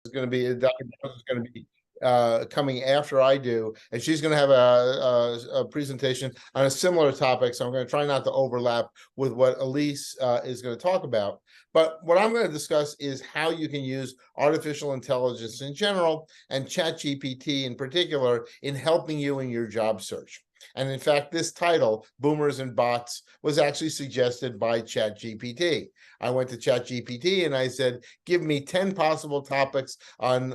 is going to be Dr. Barnes is going to be coming after I do, and she's going to have a presentation on a similar topic. So I'm going to try not to overlap with what Elise is going to talk about. But what I'm going to discuss is how you can use artificial intelligence in general and ChatGPT in particular in helping you in your job search. And in fact, this title, Boomers and Bots, was actually suggested by ChatGPT. I went to ChatGPT and I said, give me 10 possible topics on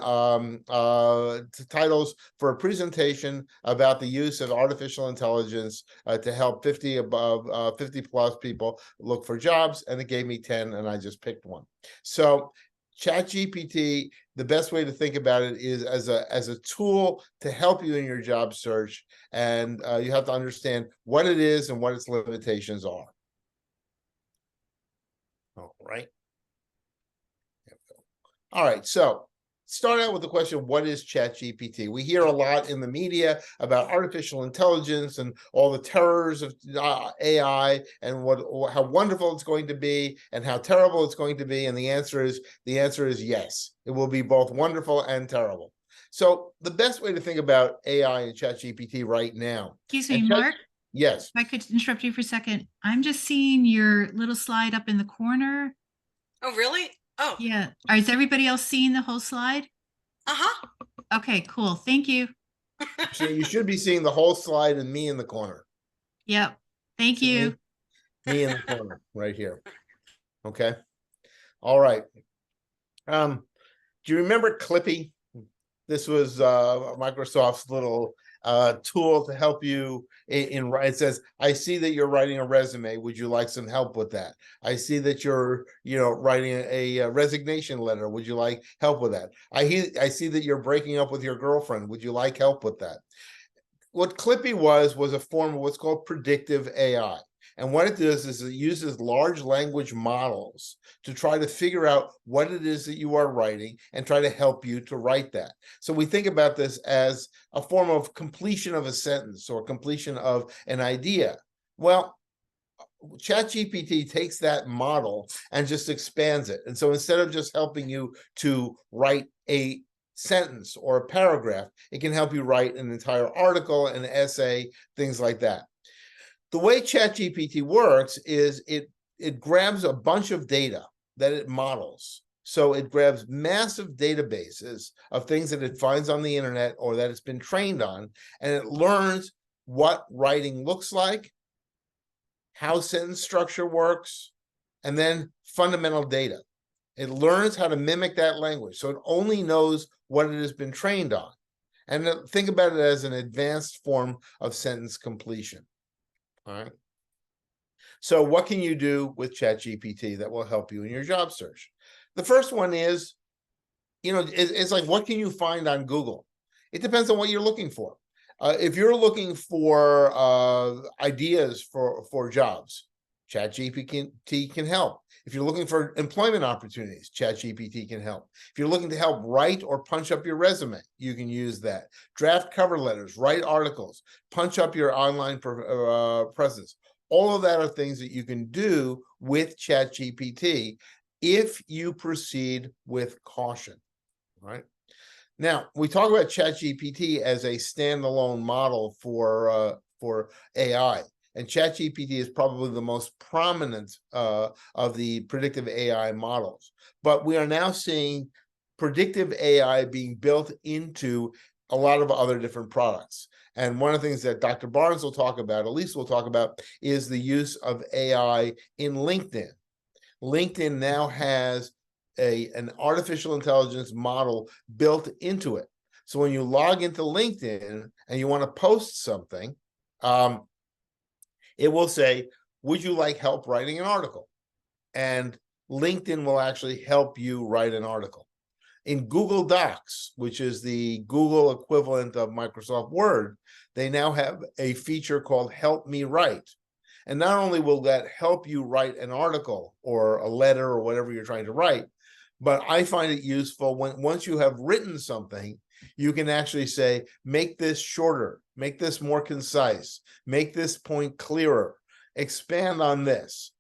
titles for a presentation about the use of artificial intelligence to help 50 plus people look for jobs. And it gave me 10 and I just picked one. So ChatGPT, the best way to think about it is as a tool to help you in your job search, and you have to understand what it is and what its limitations are. All right. All right, so start out with the question, what is ChatGPT? We hear a lot in the media about artificial intelligence and all the terrors of AI and how wonderful it's going to be and how terrible it's going to be. And the answer is yes. It will be both wonderful and terrible. So the best way to think about AI and ChatGPT right now. Excuse me, Mark? Yes. If I could interrupt you for a second. I'm just seeing your little slide up in the corner. Oh, really? Oh. Yeah. Is everybody else seeing the whole slide? Uh-huh. Okay, cool. Thank you. So you should be seeing the whole slide and me in the corner. Yep. Thank you. Me in the corner right here. Okay. All right. Do you remember Clippy? This was Microsoft's little tool to help you in it says, I see that you're writing a resume. Would you like some help with that? I see that you're, writing a resignation letter. Would you like help with that? I see that you're breaking up with your girlfriend. Would you like help with that? What Clippy was a form of what's called predictive AI. And what it does is it uses large language models to try to figure out what it is that you are writing and try to help you to write that. So we think about this as a form of completion of a sentence or completion of an idea. Well, ChatGPT takes that model and just expands it. And so instead of just helping you to write a sentence or a paragraph, it can help you write an entire article, an essay, things like that. The way ChatGPT works is it grabs a bunch of data that it models. So it grabs massive databases of things that it finds on the internet or that it's been trained on, and it learns what writing looks like, how sentence structure works, and then fundamental data. It learns how to mimic that language. So it only knows what it has been trained on. And think about it as an advanced form of sentence completion. All right. So what can you do with ChatGPT that will help you in your job search? The first one is, it's like, what can you find on Google? It depends on what you're looking for. If you're looking for ideas for jobs, ChatGPT can help. If you're looking for employment opportunities, ChatGPT can help. If you're looking to help write or punch up your resume, you can use that. Draft cover letters, write articles, punch up your online presence. All of that are things that you can do with ChatGPT if you proceed with caution, right? Now, we talk about ChatGPT as a standalone model for AI. And ChatGPT is probably the most prominent of the predictive AI models. But we are now seeing predictive AI being built into a lot of other different products. And one of the things that Dr. Barnes will talk about, Elise will talk about, is the use of AI in LinkedIn. LinkedIn now has an artificial intelligence model built into it. So when you log into LinkedIn and you want to post something, it will say, would you like help writing an article? And LinkedIn will actually help you write an article. In Google Docs, which is the Google equivalent of Microsoft Word, they now have a feature called Help Me Write. And not only will that help you write an article or a letter or whatever you're trying to write, but I find it useful once you have written something, you can actually say, make this shorter, make this more concise, make this point clearer, expand on this.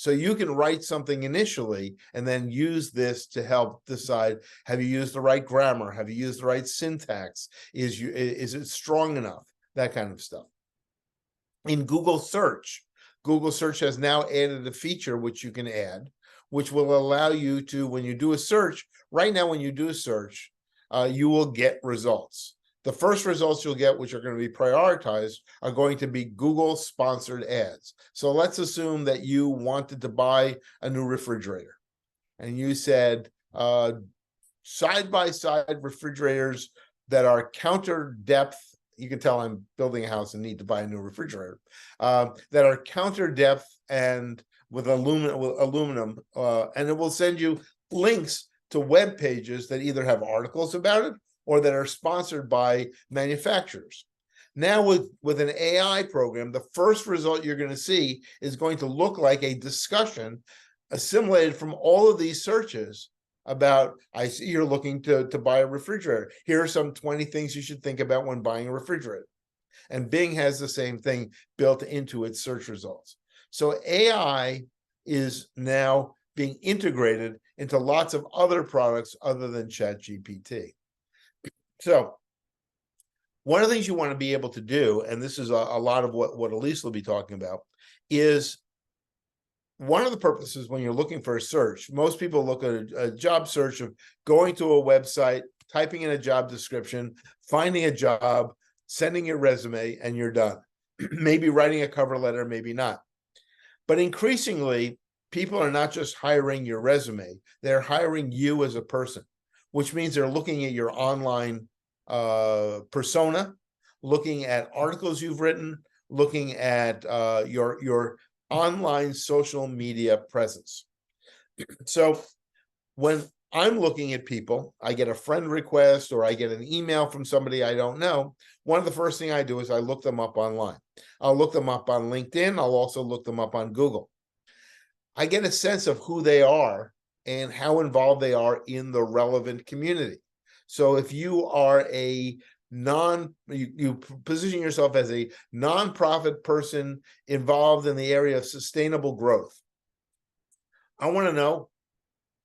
So you can write something initially and then use this to help decide, have you used the right grammar? Have you used the right syntax? Is it strong enough? That kind of stuff. In Google Search has now added a feature which you can add, which will allow you to, when you do a search, right now when you do a search, you will get results. The first results you'll get, which are going to be prioritized, are going to be Google sponsored ads. So let's assume that you wanted to buy a new refrigerator and you said side-by-side refrigerators that are counter depth. You can tell I'm building a house and need to buy a new refrigerator, that are counter depth and with aluminum, and it will send you links to web pages that either have articles about it or that are sponsored by manufacturers. Now with an AI program, the first result you're going to see is going to look like a discussion assimilated from all of these searches about, I see you're looking to buy a refrigerator. Here are some 20 things you should think about when buying a refrigerator. And Bing has the same thing built into its search results. So AI is now being integrated into lots of other products other than ChatGPT. So one of the things you want to be able to do, and this is a lot of what Elise will be talking about, is one of the purposes when you're looking for a search, most people look at a job search of going to a website, typing in a job description, finding a job, sending your resume, and you're done. Maybe writing a cover letter, maybe not. But increasingly, people are not just hiring your resume, they're hiring you as a person, which means they're looking at your online persona, looking at articles you've written, looking at your online social media presence. So when I'm looking at people, I get a friend request or I get an email from somebody I don't know, one of the first thing I do is I look them up online. I'll look them up on LinkedIn. I'll also look them up on Google. I get a sense of who they are and how involved they are in the relevant community. So if you are a you position yourself as a nonprofit person involved in the area of sustainable growth, I want to know,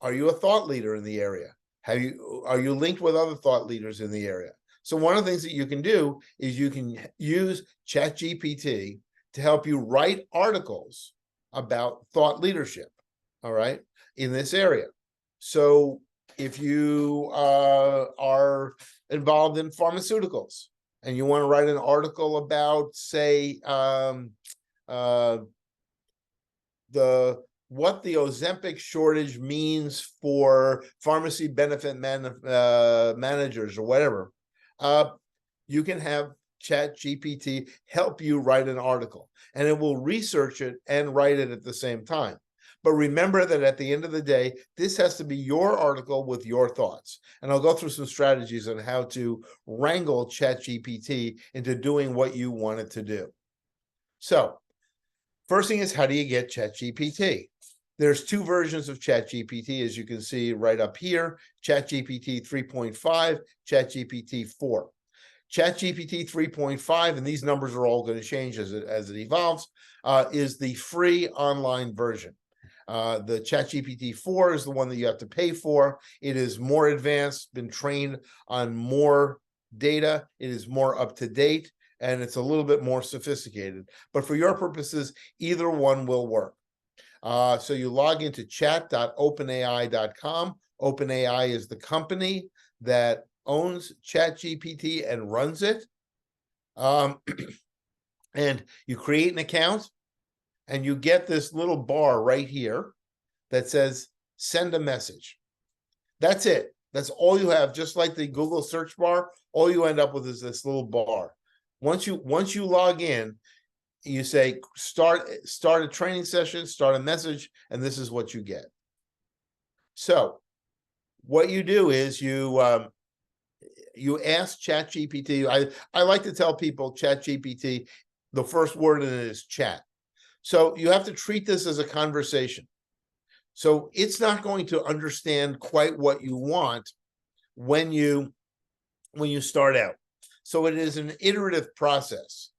are you a thought leader in the area? Are you linked with other thought leaders in the area? So one of the things that you can do is you can use ChatGPT to help you write articles about thought leadership, all right, in this area. So if you are involved in pharmaceuticals and you want to write an article about, say, what the Ozempic shortage means for pharmacy benefit managers or whatever, you can have ChatGPT help you write an article, and it will research it and write it at the same time. But remember that at the end of the day, this has to be your article with your thoughts. And I'll go through some strategies on how to wrangle ChatGPT into doing what you want it to do. So first thing is, how do you get ChatGPT? There's two versions of ChatGPT, as you can see right up here, ChatGPT 3.5, ChatGPT 4. ChatGPT 3.5, and these numbers are all going to change as it evolves, is the free online version. The ChatGPT 4 is the one that you have to pay for. It is more advanced, been trained on more data. It is more up to date, and it's a little bit more sophisticated. But for your purposes, either one will work. So you log into chat.openai.com. OpenAI is the company that owns ChatGPT and runs it. And you create an account, and you get this little bar right here that says send a message. That's it. That's all you have. Just like the Google search bar, all you end up with is this little bar. Once you log in, you say start a training session, start a message, and this is what you get. So what you do is you ask ChatGPT. I like to tell people ChatGPT, the first word in it is chat. So you have to treat this as a conversation. So it's not going to understand quite what you want when you start out. So it is an iterative process.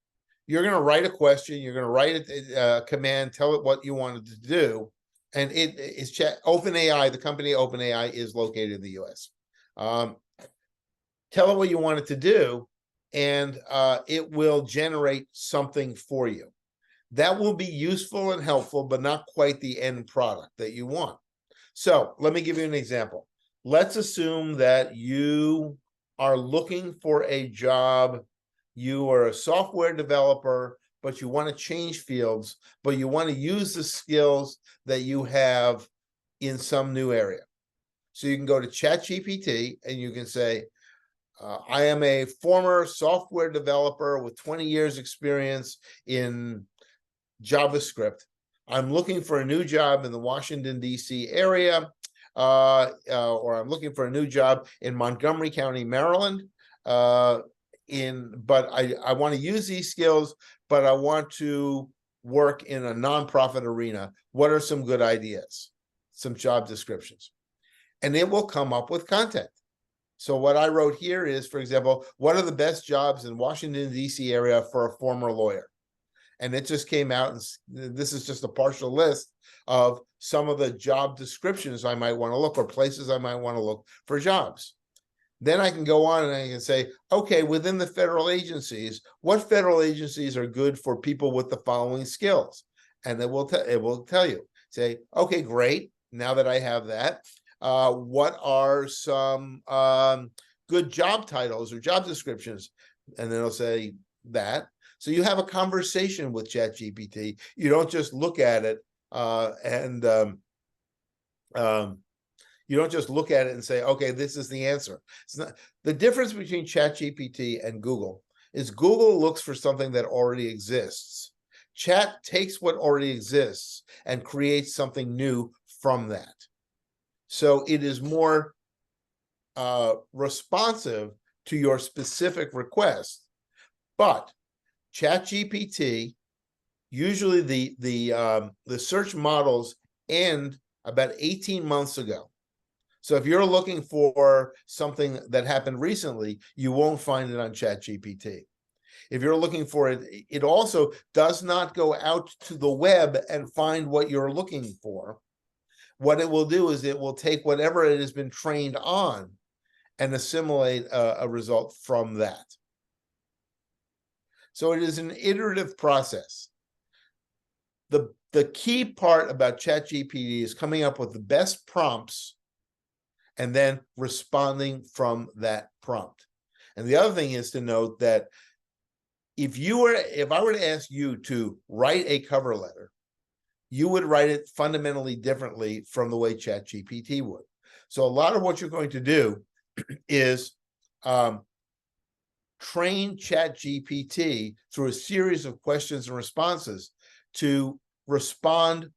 you're going to write a question, you're going to write a command, tell it what you wanted to do, and it is OpenAI, the company OpenAI is located in the US. Tell it what you want it to do, and it will generate something for you. That will be useful and helpful, but not quite the end product that you want. So let me give you an example. Let's assume that you are looking for a job. You are a software developer, but you want to change fields, but you want to use the skills that you have in some new area. So you can go to ChatGPT and you can say, I am a former software developer with 20 years experience in JavaScript. I'm looking for a new job in the Washington, D.C. area, or I'm looking for a new job in Montgomery County, Maryland. But I want to use these skills, but I want to work in a nonprofit arena. What are some good ideas? Some job descriptions. And it will come up with content. So what I wrote here is, for example, what are the best jobs in Washington, D.C. area for a former lawyer? And it just came out, and this is just a partial list of some of the job descriptions I might want to look, or places I might want to look for jobs. Then I can go on and I can say, okay, within the federal agencies, what federal agencies are good for people with the following skills? And it will tell you. Say, okay, great. Now that I have that, what are some good job titles or job descriptions? And then it'll say that. So you have a conversation with ChatGPT. You don't just look at it you don't just look at it and say, okay, this is the answer. It's not. The difference between ChatGPT and Google is Google looks for something that already exists. Chat takes what already exists and creates something new from that. So it is more responsive to your specific request. But ChatGPT, usually the search models end about 18 months ago. So if you're looking for something that happened recently, you won't find it on ChatGPT. If you're looking for it, it also does not go out to the web and find what you're looking for. What it will do is it will take whatever it has been trained on and assimilate a result from that. So it is an iterative process. The key part about ChatGPT is coming up with the best prompts and then responding from that prompt. And the other thing is to note that if I were to ask you to write a cover letter, you would write it fundamentally differently from the way ChatGPT would. So a lot of what you're going to do is train ChatGPT through a series of questions and responses to respond,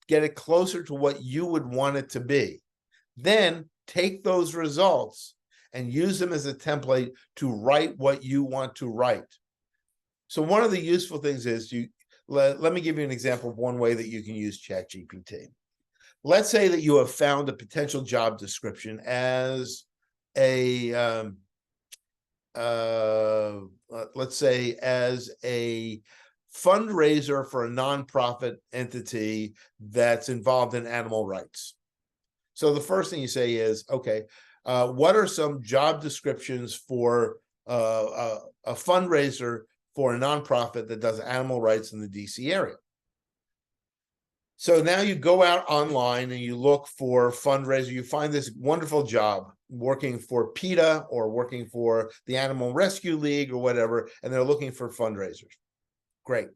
get it closer to what you would want it to be. Then take those results and use them as a template to write what you want to write. So one of the useful things is let me give you an example of one way that you can use ChatGPT. Let's say that you have found a potential job description as let's say as a fundraiser for a nonprofit entity that's involved in animal rights. So the first thing you say is, okay, what are some job descriptions for a fundraiser for a nonprofit that does animal rights in the DC area? So now you go out online and you look for fundraiser. You find this wonderful job working for PETA or working for the Animal Rescue League or whatever, and they're looking for fundraisers. Great.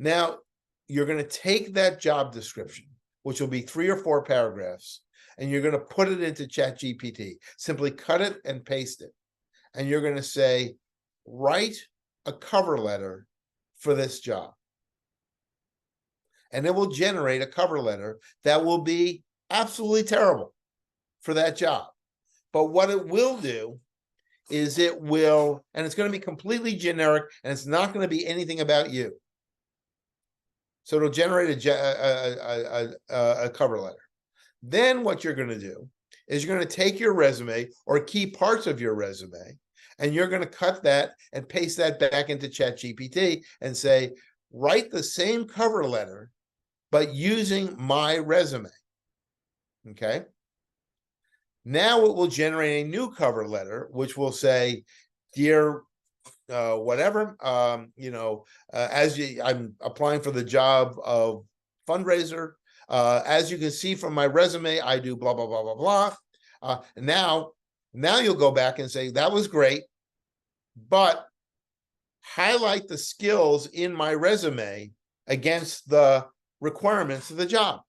Now you're going to take that job description, which will be 3 or 4 paragraphs, and you're going to put it into ChatGPT. Simply cut it and paste it. And you're going to say, write a cover letter for this job. And it will generate a cover letter that will be absolutely terrible for that job. But what it will do is it will, and it's going to be completely generic, and it's not going to be anything about you. So it'll generate a cover letter. Then what you're going to do is you're going to take your resume or key parts of your resume, And you're going to cut that and paste that back into ChatGPT and say, write the same cover letter, but using my resume. Okay. Now it will generate a new cover letter, which will say, dear whatever, I'm applying for the job of fundraiser. As you can see from my resume, I do blah, blah, blah, blah, blah. Now you'll go back and say, that was great, but highlight the skills in my resume against the requirements of the job.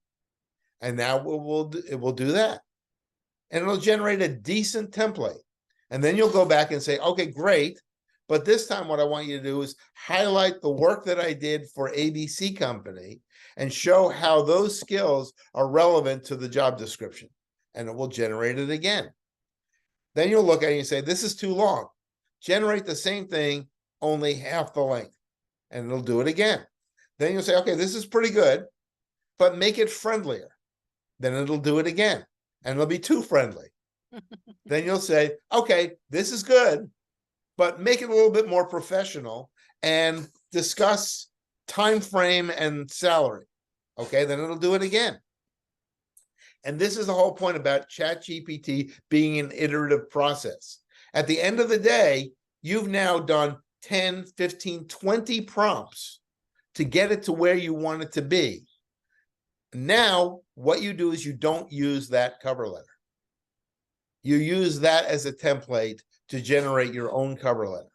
And now it will do that. And it'll generate a decent template. And then you'll go back and say, okay, great. But this time what I want you to do is highlight the work that I did for ABC Company and show how those skills are relevant to the job description. And it will generate it again. Then you'll look at it and say, this is too long. Generate the same thing, only half the length. And it'll do it again. Then you'll say, okay, this is pretty good, but make it friendlier. Then it'll do it again. And it'll be too friendly. Then you'll say, okay, this is good, but make it a little bit more professional and discuss time frame and salary. Okay, then it'll do it again. And this is the whole point about ChatGPT being an iterative process. At the end of the day, you've now done 10, 15, 20 prompts to get it to where you want it to be. Now, what you do is you don't use that cover letter. You use that as a template to generate your own cover letter.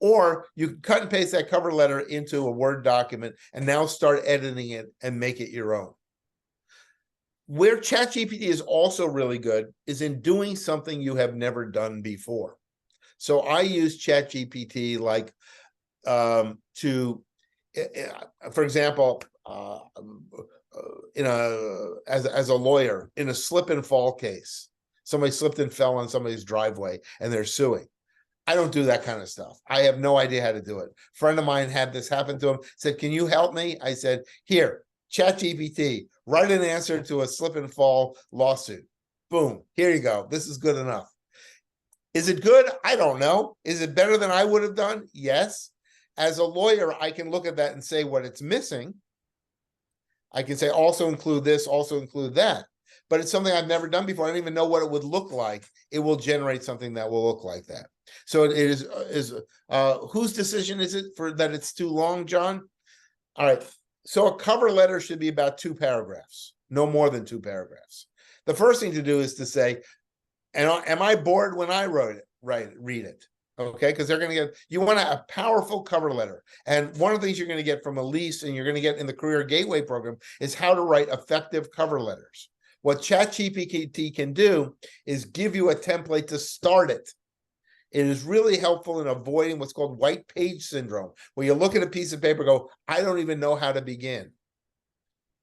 Or you can cut and paste that cover letter into a Word document and now start editing it and make it your own. Where ChatGPT is also really good is in doing something you have never done before. So I use ChatGPT like to, for example, as a lawyer in a slip and fall case. Somebody slipped and fell on somebody's driveway and they're suing. I don't do that kind of stuff. I have no idea how to do it. A friend of mine had this happen to him, said, can you help me? I said, here, ChatGPT, write an answer to a slip and fall lawsuit. Boom, here you go. This is good enough. Is it good? I don't know. Is it better than I would have done? Yes. As a lawyer, I can look at that and say what it's missing. I can say also include this, also include that. But it's something I've never done before. I don't even know what it would look like. It will generate something that will look like that. So it is whose decision is it for that it's too long, John? All right. So a cover letter should be about 2 paragraphs, no more than 2 paragraphs. The first thing to do is to say, am I bored when I read it? Okay, because they're going to get, you want a powerful cover letter. And one of the things you're going to get from Elise and you're going to get in the Career Gateway program is how to write effective cover letters. What ChatGPT can do is give you a template to start it. It is really helpful in avoiding what's called white page syndrome, where you look at a piece of paper and go, I don't even know how to begin.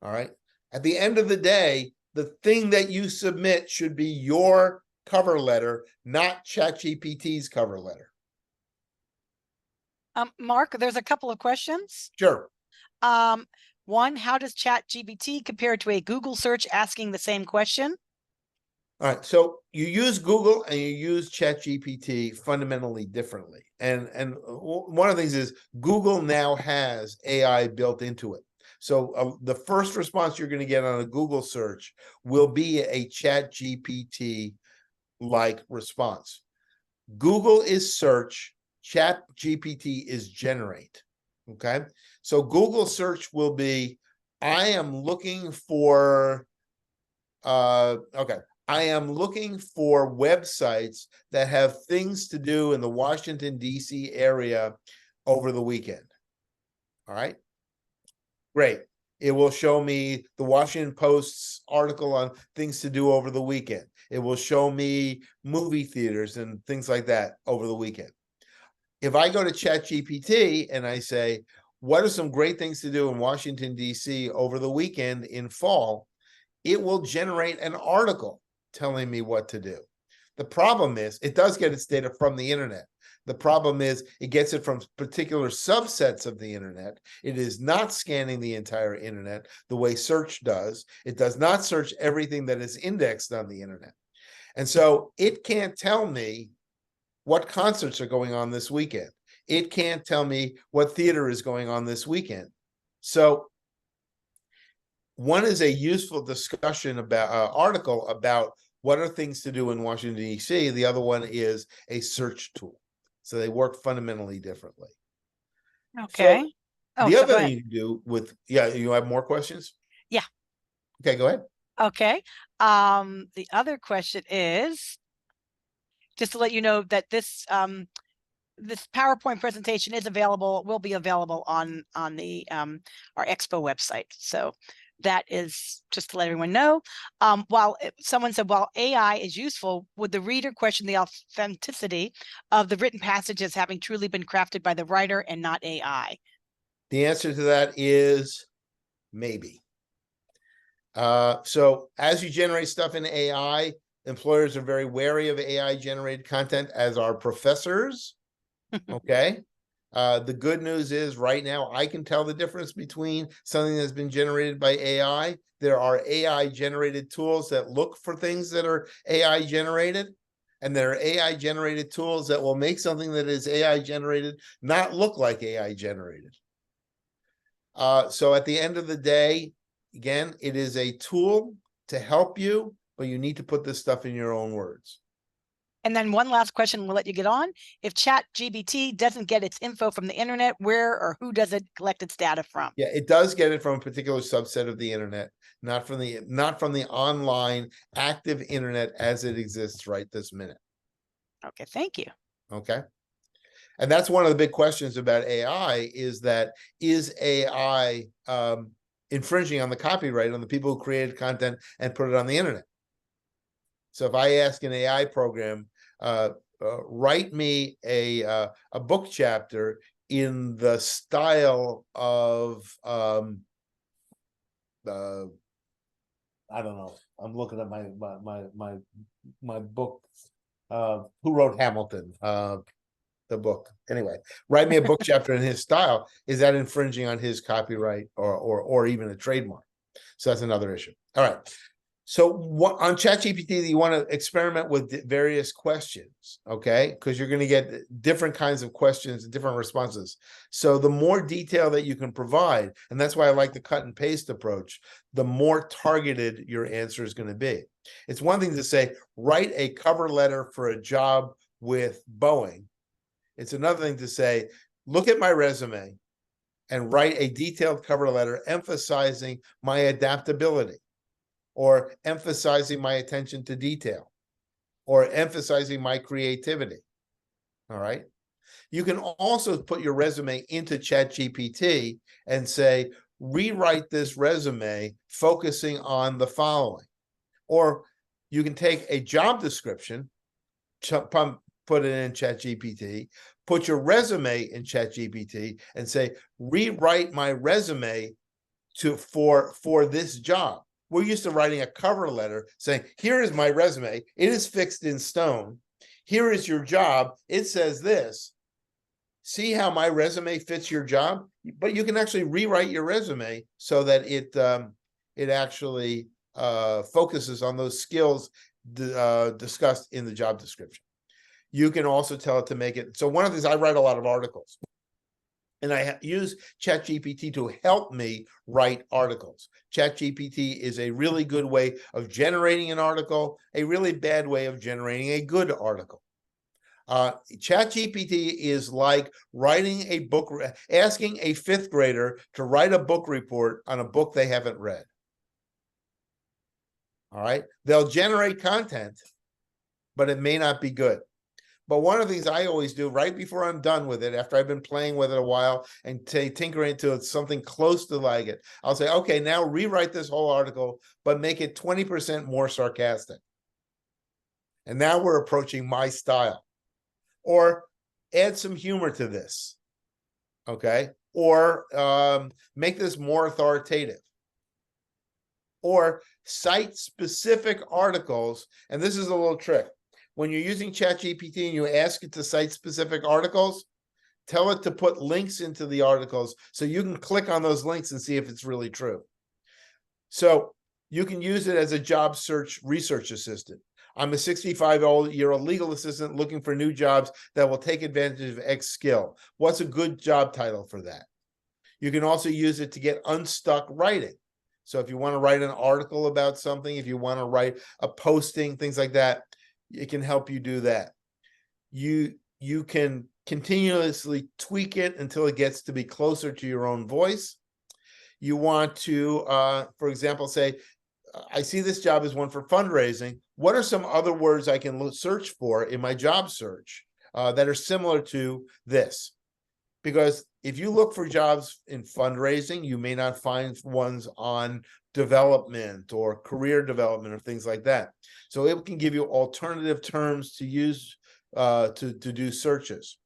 All right. At the end of the day, the thing that you submit should be your cover letter, not ChatGPT's cover letter. Mark, there's a couple of questions. Sure. One, how does ChatGPT compare to a Google search asking the same question? All right, so you use Google and you use ChatGPT fundamentally differently. And one of the things is Google now has AI built into it. So the first response you're going to get on a Google search will be a ChatGPT-like response. Google is search, ChatGPT is generate. Okay, so Google search will be, I am looking for, I am looking for websites that have things to do in the Washington, D.C. area over the weekend. All right, great. It will show me the Washington Post's article on things to do over the weekend. It will show me movie theaters and things like that over the weekend. If I go to ChatGPT and I say, what are some great things to do in Washington, D.C. over the weekend in fall, it will generate an article telling me what to do. The problem is it does get its data from the internet. The problem is it gets it from particular subsets of the internet. It is not scanning the entire internet the way search does. It does not search everything that is indexed on the internet. And so it can't tell me what concerts are going on this weekend. It can't tell me what theater is going on this weekend. So one is a useful discussion about article about what are things to do in Washington, D.C. The other one is a search tool. So they work fundamentally differently. Okay. The so other go thing ahead. you can do with, you have more questions? Yeah. Okay, go ahead. Okay. The other question is, just to let you know that this this PowerPoint presentation is available, will be available on the our Expo website. So that is just to let everyone know. Someone said, while AI is useful, would the reader question the authenticity of the written passages having truly been crafted by the writer and not AI? The answer to that is maybe. So as you generate stuff in AI, employers are very wary of AI generated content, as are professors. Okay. The good news is right now I can tell the difference between something that's been generated by AI. There are AI generated tools that look for things that are AI generated, and there are AI generated tools that will make something that is AI generated not look like AI generated. So at the end of the day, again, it is a tool to help you, but you need to put this stuff in your own words. And then one last question, we'll let you get on. If ChatGPT doesn't get its info from the internet, where or who does it collect its data from? Yeah, it does get it from a particular subset of the internet, not from the online active internet as it exists right this minute. Okay, thank you. Okay. And that's one of the big questions about AI is AI infringing on the copyright on the people who created content and put it on the internet? So if I ask an AI program, write me a book chapter in the style of I don't know. I'm looking at my book. Who wrote Hamilton? The book. Anyway, write me a book chapter in his style. Is that infringing on his copyright or even a trademark? So that's another issue. All right. So what on ChatGPT, you want to experiment with various questions, okay? Because you're going to get different kinds of questions and different responses. So the more detail that you can provide, and that's why I like the cut and paste approach, the more targeted your answer is going to be. It's one thing to say, write a cover letter for a job with Boeing. It's another thing to say, look at my resume and write a detailed cover letter emphasizing my adaptability, or emphasizing my attention to detail, or emphasizing my creativity. All right. You can also put your resume into ChatGPT and say, rewrite this resume focusing on the following. Or you can take a job description, put it in ChatGPT, put your resume in ChatGPT and say, rewrite my resume for this job. We're used to writing a cover letter saying, here is my resume. It is fixed in stone. Here is your job. It says this. See how my resume fits your job? But you can actually rewrite your resume so that it actually focuses on those skills discussed in the job description. You can also tell it to make it. So one of the things, I write a lot of articles, and I use ChatGPT to help me write articles. ChatGPT is a really good way of generating an article, a really bad way of generating a good article. ChatGPT is like writing a book, asking a fifth grader to write a book report on a book they haven't read. All right. They'll generate content, but it may not be good. But one of the things I always do right before I'm done with it, after I've been playing with it a while and tinkering into something close to like it, I'll say, okay, now rewrite this whole article, but make it 20% more sarcastic. And now we're approaching my style. Or add some humor to this, okay? Or make this more authoritative. Or cite specific articles, and this is a little trick. When you're using ChatGPT and you ask it to cite specific articles, tell it to put links into the articles so you can click on those links and see if it's really true. So you can use it as a job search research assistant. I'm a 65-year-old legal assistant looking for new jobs that will take advantage of X skill. What's a good job title for that? You can also use it to get unstuck writing. So if you want to write an article about something, if you want to write a posting, things like that, it can help you do that. You can continuously tweak it until it gets to be closer to your own voice. You want to, for example, say, I see this job as one for fundraising. What are some other words I can search for in my job search that are similar to this? Because if you look for jobs in fundraising, you may not find ones on development or career development or things like that. So it can give you alternative terms to use to do searches.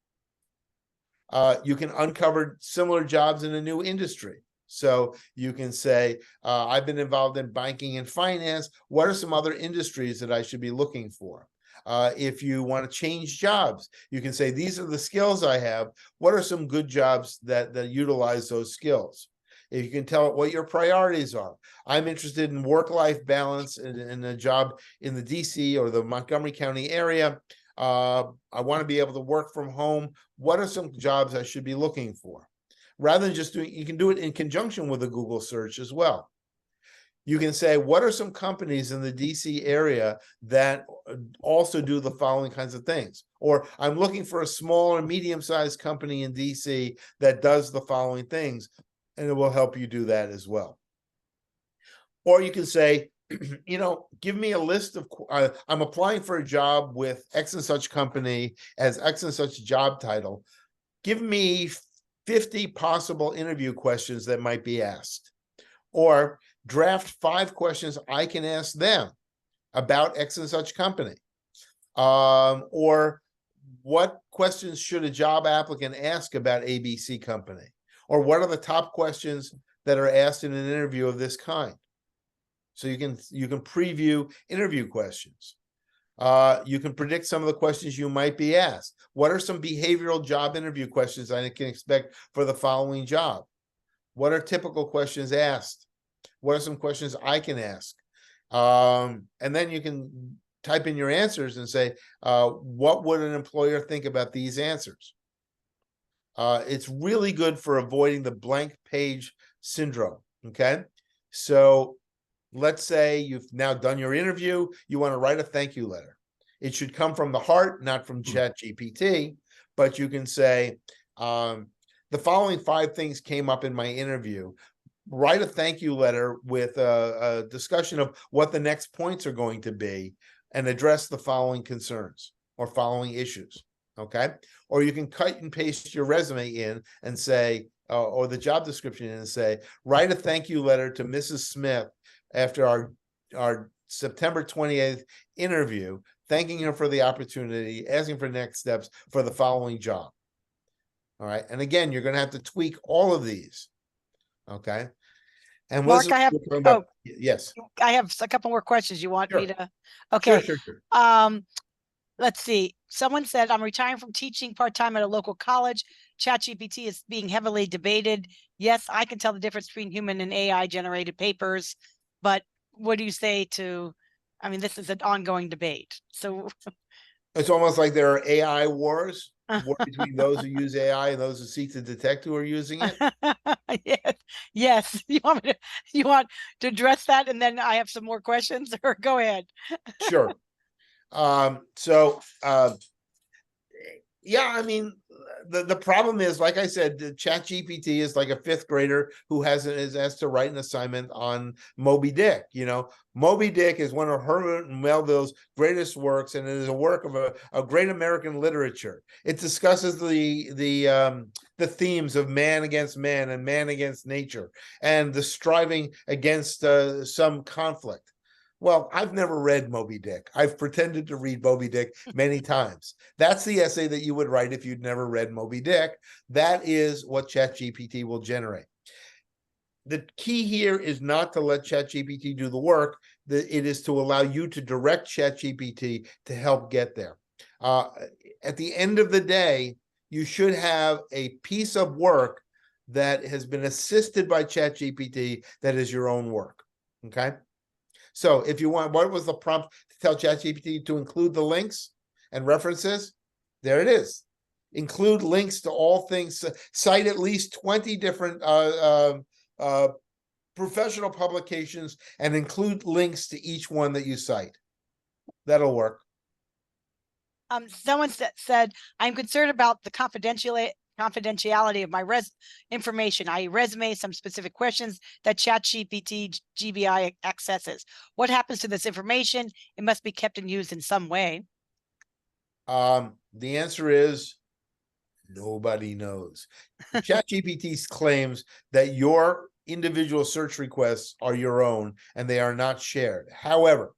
You can uncover similar jobs in a new industry. So you can say, I've been involved in banking and finance. What are some other industries that I should be looking for? If you want to change jobs, you can say, these are the skills I have. What are some good jobs that utilize those skills? If you can tell it what your priorities are. I'm interested in work-life balance in a job in the DC or the Montgomery County area. I want to be able to work from home. What are some jobs I should be looking for? Rather than just doing, you can do it in conjunction with a Google search as well. You can say, what are some companies in the DC area that also do the following kinds of things? Or I'm looking for a small or medium-sized company in DC that does the following things, and it will help you do that as well. Or you can say, you know, give me a list of, I'm applying for a job with X and such company as X and such job title. Give me 50 possible interview questions that might be asked. Or draft 5 questions I can ask them about X and such company. Or what questions should a job applicant ask about ABC company? Or what are the top questions that are asked in an interview of this kind? So you can preview interview questions. You can predict some of the questions you might be asked. What are some behavioral job interview questions I can expect for the following job? What are typical questions asked? What are some questions I can ask? And then you can type in your answers and say, what would an employer think about these answers? It's really good for avoiding the blank page syndrome, okay? So let's say you've now done your interview, you want to write a thank you letter. It should come from the heart, not from ChatGPT, but you can say, the following 5 things came up in my interview. Write a thank you letter with a discussion of what the next points are going to be and address the following concerns or following issues, okay? Or you can cut and paste your resume in and say, or the job description in and say, write a thank you letter to Mrs. Smith after our September 28th interview, thanking her for the opportunity, asking for next steps for the following job. All right. And again, you're going to have to tweak all of these. Okay. And Mark, yes. I have a couple more questions. You want me Sure. to? Okay. Sure. Let's see. Someone said, I'm retiring from teaching part-time at a local college. ChatGPT is being heavily debated. Yes, I can tell the difference between human and AI generated papers, but what do you say to, I mean, this is an ongoing debate. So it's almost like there are AI wars between those who use AI and those who seek to detect who are using it. Yes. You want to address that, and then I have some more questions, or go ahead. Sure. Yeah, I mean, the problem is, like I said, ChatGPT is like a 5th grader who is asked to write an assignment on Moby Dick. You know, Moby Dick is one of Herman Melville's greatest works, and it is a work of a great American literature. It discusses the themes of man against man and man against nature and the striving against some conflict. Well, I've never read Moby Dick. I've pretended to read Moby Dick many times. That's the essay that you would write if you'd never read Moby Dick. That is what ChatGPT will generate. The key here is not to let ChatGPT do the work. It is to allow you to direct ChatGPT to help get there. At the end of the day, you should have a piece of work that has been assisted by ChatGPT that is your own work, okay? So if you want, what was the prompt to tell ChatGPT to include the links and references? There it is. Include links to all things, cite at least 20 different professional publications and include links to each one that you cite. That'll work. Someone said, I'm concerned about the confidentiality of my information, i.e. resume, some specific questions that ChatGPT GBI accesses. What happens to this information? It must be kept and used in some way. The answer is nobody knows. ChatGPT claims that your individual search requests are your own and they are not shared. However,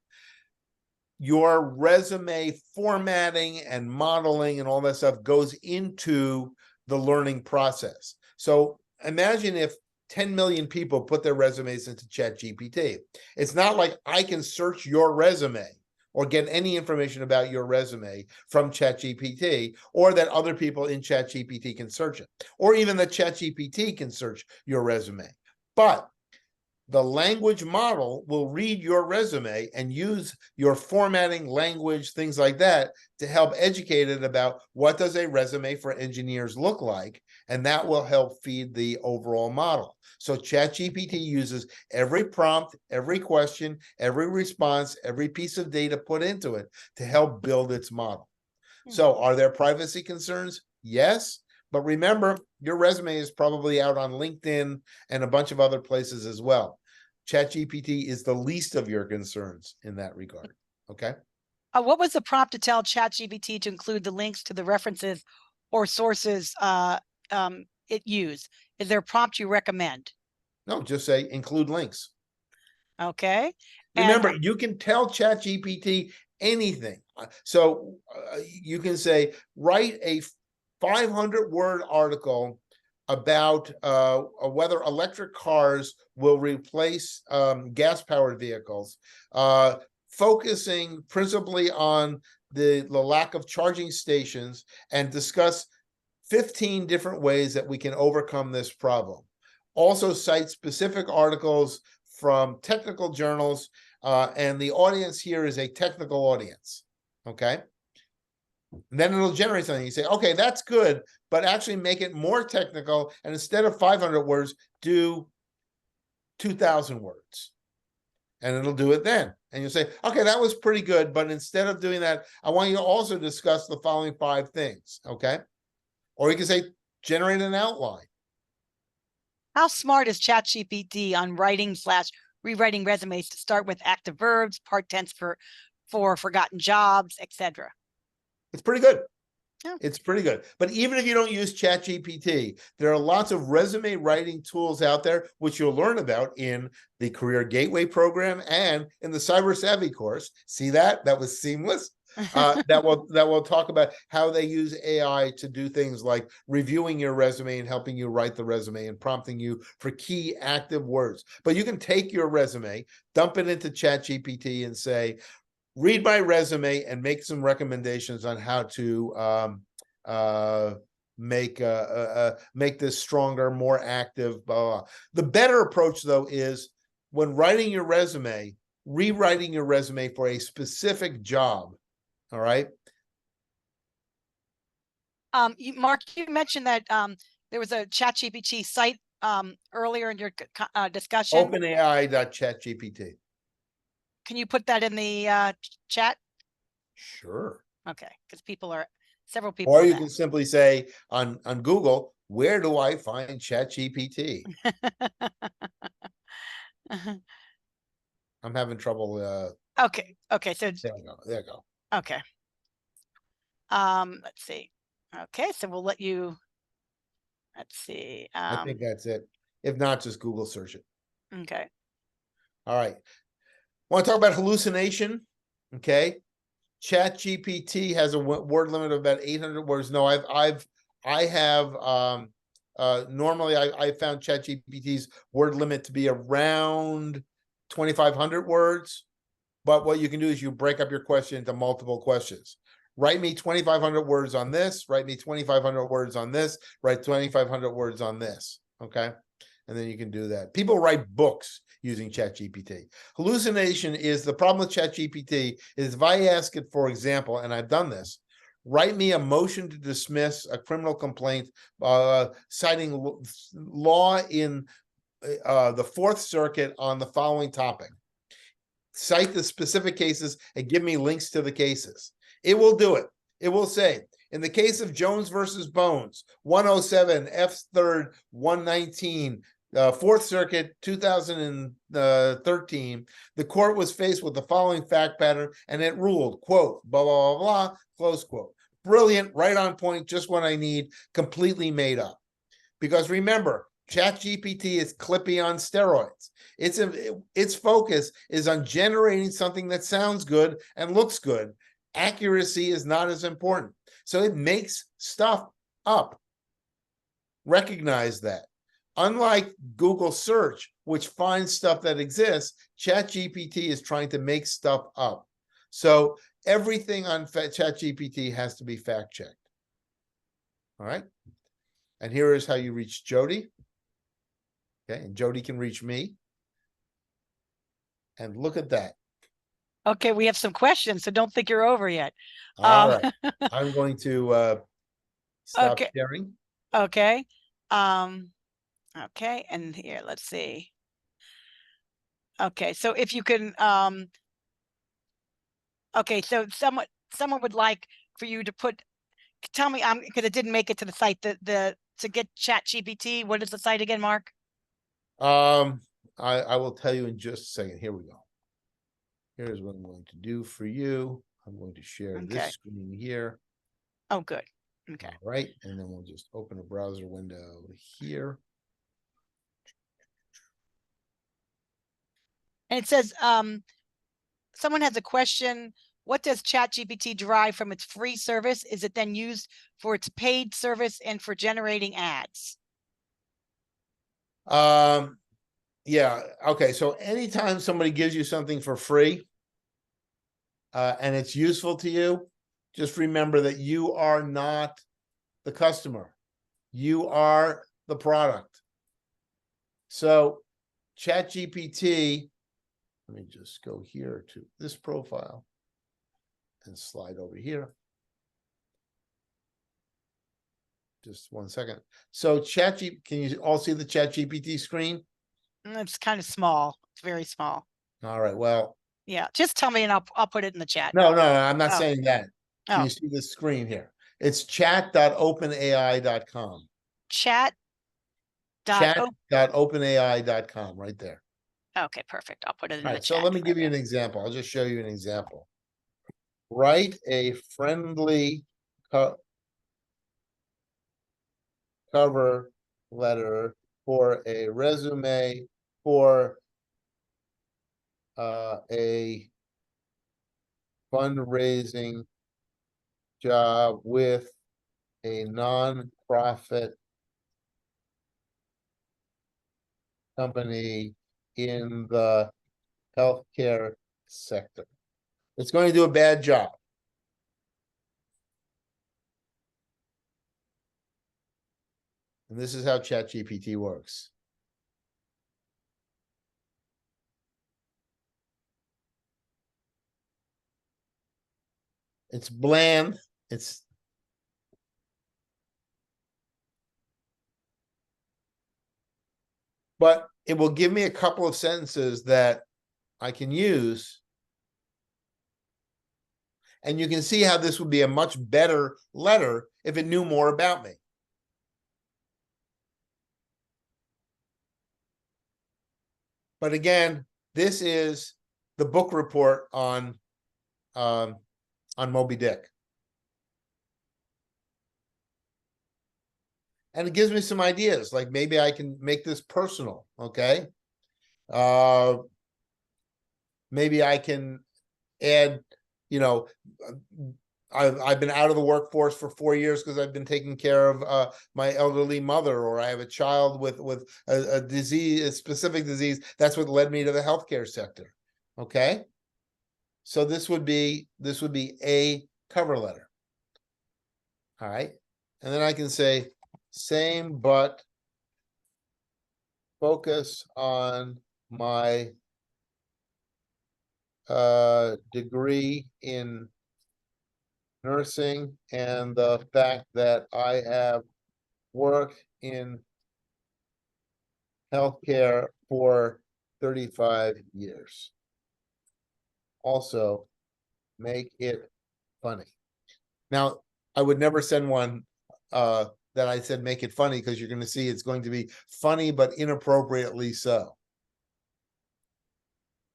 your resume formatting and modeling and all that stuff goes into the learning process. So imagine if 10 million people put their resumes into ChatGPT. It's not like I can search your resume or get any information about your resume from ChatGPT, or that other people in ChatGPT can search it, or even that ChatGPT can search your resume. But the language model will read your resume and use your formatting, language, things like that to help educate it about what does a resume for engineers look like, and that will help feed the overall model. So ChatGPT uses every prompt, every question, every response, every piece of data put into it to help build its model. So are there privacy concerns? Yes. But remember, your resume is probably out on LinkedIn and a bunch of other places as well. ChatGPT is the least of your concerns in that regard. Okay. What was the prompt to tell ChatGPT to include the links to the references or sources it used? Is there a prompt you recommend? No, just say include links. Okay. Remember, you can tell ChatGPT anything. So you can say, write a 500-word article about whether electric cars will replace gas-powered vehicles, focusing principally on the lack of charging stations, and discuss 15 different ways that we can overcome this problem. Also cite specific articles from technical journals, and the audience here is a technical audience, okay? And then it'll generate something. You say, okay, that's good, but actually make it more technical. And instead of 500 words, do 2,000 words. And it'll do it then. And you'll say, okay, that was pretty good. But instead of doing that, I want you to also discuss the following 5 things. Okay. Or you can say, generate an outline. How smart is ChatGPT on writing/rewriting resumes to start with active verbs, part tense for forgotten jobs, etc.? It's pretty good. Yeah. It's pretty good. But even if you don't use ChatGPT, there are lots of resume writing tools out there, which you'll learn about in the Career Gateway program and in the Cyber Savvy course. See that? That was seamless. That will talk about how they use AI to do things like reviewing your resume and helping you write the resume and prompting you for key active words. But you can take your resume, dump it into ChatGPT and say, read my resume and make some recommendations on how to make this stronger, more active, blah, blah. The better approach, though, is when writing your resume, rewriting your resume for a specific job. All right. Mark, you mentioned that there was a ChatGPT site earlier in your discussion. OpenAI.ChatGPT. Can you put that in the chat? Sure. Okay, because several people. Or you can simply say on Google, where do I find ChatGPT? I'm having trouble. Okay. So there you go. There you go. Okay. Let's see. Okay, so we'll let you. Let's see. I think that's it. If not, just Google search it. Okay. All right. Want to talk about hallucination? Okay. ChatGPT has a word limit of about 800 words. No, I have normally I found ChatGPT's word limit to be around 2,500 words. But what you can do is you break up your question into multiple questions. Write me 2,500 words on this. Write me 2,500 words on this. Write 2,500 words on this. Okay. And then you can do that. People write books using ChatGPT. Hallucination is the problem with ChatGPT is if I ask it, for example, and I've done this, write me a motion to dismiss a criminal complaint citing law in the Fourth Circuit on the following topic. Cite the specific cases and give me links to the cases. It will do it. It will say, in the case of Jones versus Bones, 107 F 3rd 119, Fourth Circuit 2013, the court was faced with the following fact pattern and it ruled, quote, blah, blah, blah, blah, close quote. Brilliant, right on point, just what I need, completely made up. Because remember, ChatGPT is Clippy on steroids. Its focus is on generating something that sounds good and looks good. Accuracy is not as important. So it makes stuff up. Recognize that. Unlike Google search, which finds stuff that exists, ChatGPT is trying to make stuff up. So everything on ChatGPT has to be fact-checked. All right. And here is how you reach Jody. Okay, and Jody can reach me. And look at that. Okay, we have some questions, so don't think you're over yet. All right. I'm going to stop Okay. sharing. Okay. Okay, and here, let's see. Okay, so if you can, okay, so someone would like for you to tell me, because it didn't make it to the site, to get ChatGPT, what is the site again, Mark? I will tell you in just a second. Here we go. Here's what I'm going to do for you. I'm going to share Okay. this screen here. Oh, good. Okay. All right, and then we'll just open a browser window here. And it says, someone has a question. What does ChatGPT derive from its free service? Is it then used for its paid service and for generating ads? Yeah, okay. So anytime somebody gives you something for free, and it's useful to you, just remember that you are not the customer. You are the product. So ChatGPT, let me just go here to this profile and slide over here. Just 1 second. So ChatGPT, can you all see the ChatGPT screen? It's kind of small. It's very small. All right, well. Yeah, just tell me and I'll put it in the chat. No, I'm not Oh. saying that. Do Oh. you see the screen here? It's chat.openai.com. Chat.openai.com right there. Okay, perfect. I'll put it in All the right, chat. so let me for give you an example. I'll just show you an example. Write a friendly cover letter for a resume for a fundraising job with a non-profit company in the healthcare sector. It's going to do a bad job. And this is how ChatGPT works. It's bland. But it will give me a couple of sentences that I can use. And you can see how this would be a much better letter if it knew more about me. But again, this is the book report on Moby Dick. And it gives me some ideas, like maybe I can make this personal, okay? Maybe I can add, I've been out of the workforce for 4 years because I've been taking care of my elderly mother, or I have a child with a disease, a specific disease. That's what led me to the healthcare sector. Okay. So this would be a cover letter. All right. And then I can say same, but focus on my degree in nursing and the fact that I have worked in healthcare for 35 years. Also, make it funny. Now, I would never send one that I said make it funny, because you're going to see it's going to be funny, but inappropriately so.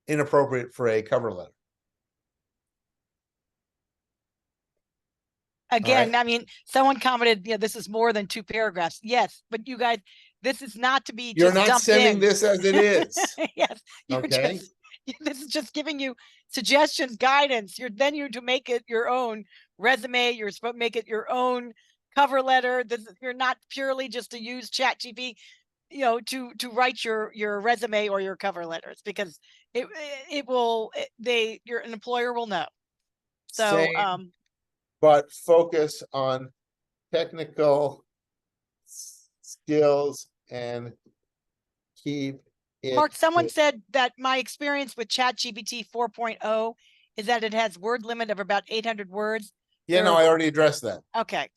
Inappropriate for a cover letter. Again, I mean, someone commented, this is more than 2 paragraphs. Yes, but you guys, this is not to be You're just not dumped sending in. this as it is. Yes, you're Okay. just, this is just giving you suggestions, guidance. You're to make it your own resume. You're supposed to make it your own cover letter. You're not purely just to use ChatGPT, to write your resume or your cover letters, because an employer will know. So, Same, but focus on technical skills and keep it. Mark, someone said that my experience with ChatGPT 4.0 is that it has word limit of about 800 words. Yeah, no, I already addressed that. Okay,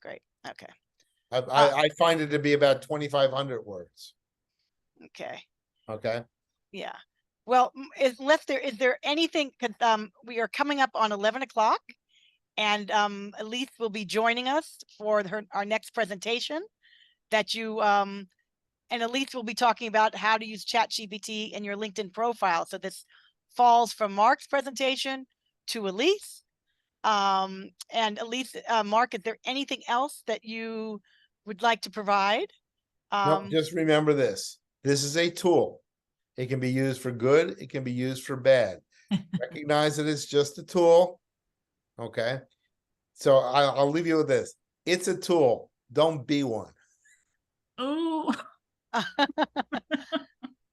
great. Okay. I find it to be about 2,500 words. Okay. Okay. Yeah. Well, is there anything, because we are coming up on 11 o'clock, and Elise will be joining us for our next presentation that and Elise will be talking about how to use ChatGPT in your LinkedIn profile. So this falls from Mark's presentation to Elise. And Elise, Mark, is there anything else that you would like to provide? No, just remember this. This is a tool. It can be used for good. It can be used for bad. Recognize that it's just a tool. Okay. So I'll leave you with this. It's a tool. Don't be one. Oh,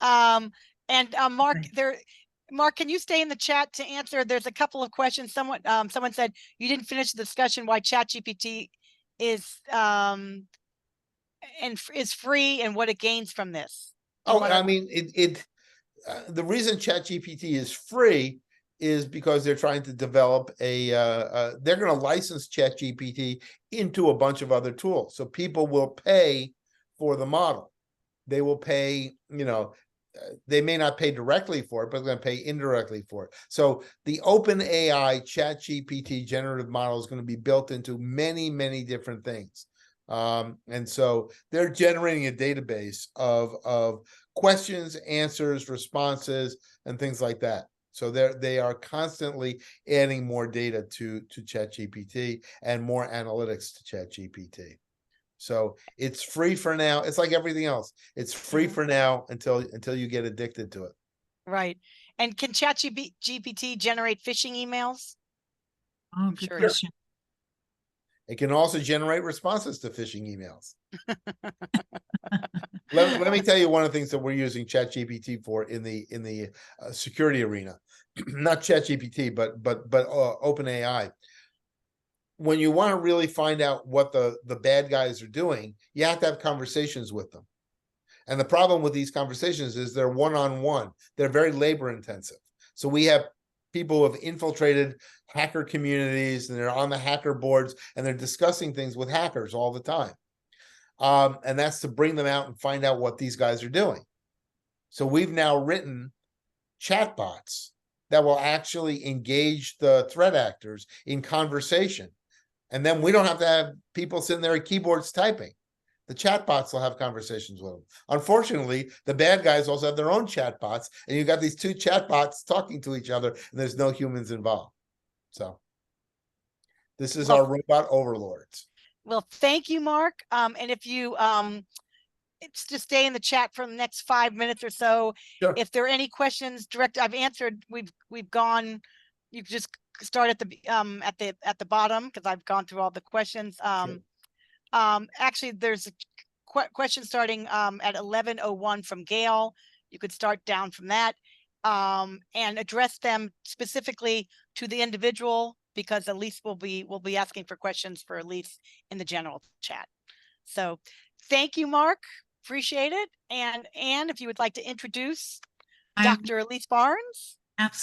And Mark, Okay. Mark, can you stay in the chat to answer? There's a couple of questions. Someone said you didn't finish the discussion why ChatGPT is is free and what it gains from this. Oh, I mean, the reason ChatGPT is free is because they're trying to develop they're going to license ChatGPT into a bunch of other tools. So people will pay for the model. They will pay, they may not pay directly for it, but they're going to pay indirectly for it. So the OpenAI ChatGPT generative model is going to be built into many, many different things. And so they're generating a database of questions, answers, responses, and things like that. So they are constantly adding more data to ChatGPT and more analytics to ChatGPT. So it's free for now. It's like everything else. It's free for now until you get addicted to it. Right. And can ChatGPT generate phishing emails? Oh, good sure. question. It can also generate responses to phishing emails. Let me tell you one of the things that we're using ChatGPT for in the security arena. Not ChatGPT, but OpenAI. When you want to really find out what the bad guys are doing, you have to have conversations with them. And the problem with these conversations is they're one-on-one. They're very labor intensive. So we have people who have infiltrated hacker communities, and they're on the hacker boards, and they're discussing things with hackers all the time. And that's to bring them out and find out what these guys are doing. So we've now written chatbots that will actually engage the threat actors in conversation. And then we don't have to have people sitting there at keyboards typing. The chatbots will have conversations with them. Unfortunately, the bad guys also have their own chatbots, and you've got these two chatbots talking to each other, and there's no humans involved. So this is our robot overlords. Well, thank you, Mark. And if you it's just stay in the chat for the next 5 minutes or so. Sure. If there are any questions I've answered, we've gone. You can just start at the bottom, because I've gone through all the questions. Sure. Actually, there's a question starting at 11:01 from Gail. You could start down from that and address them specifically to the individual, because Elise will be asking for questions for Elise in the general chat. So thank you, Mark, appreciate it. And Anne, if you would like to introduce I Dr. Elise Barnes. absolutely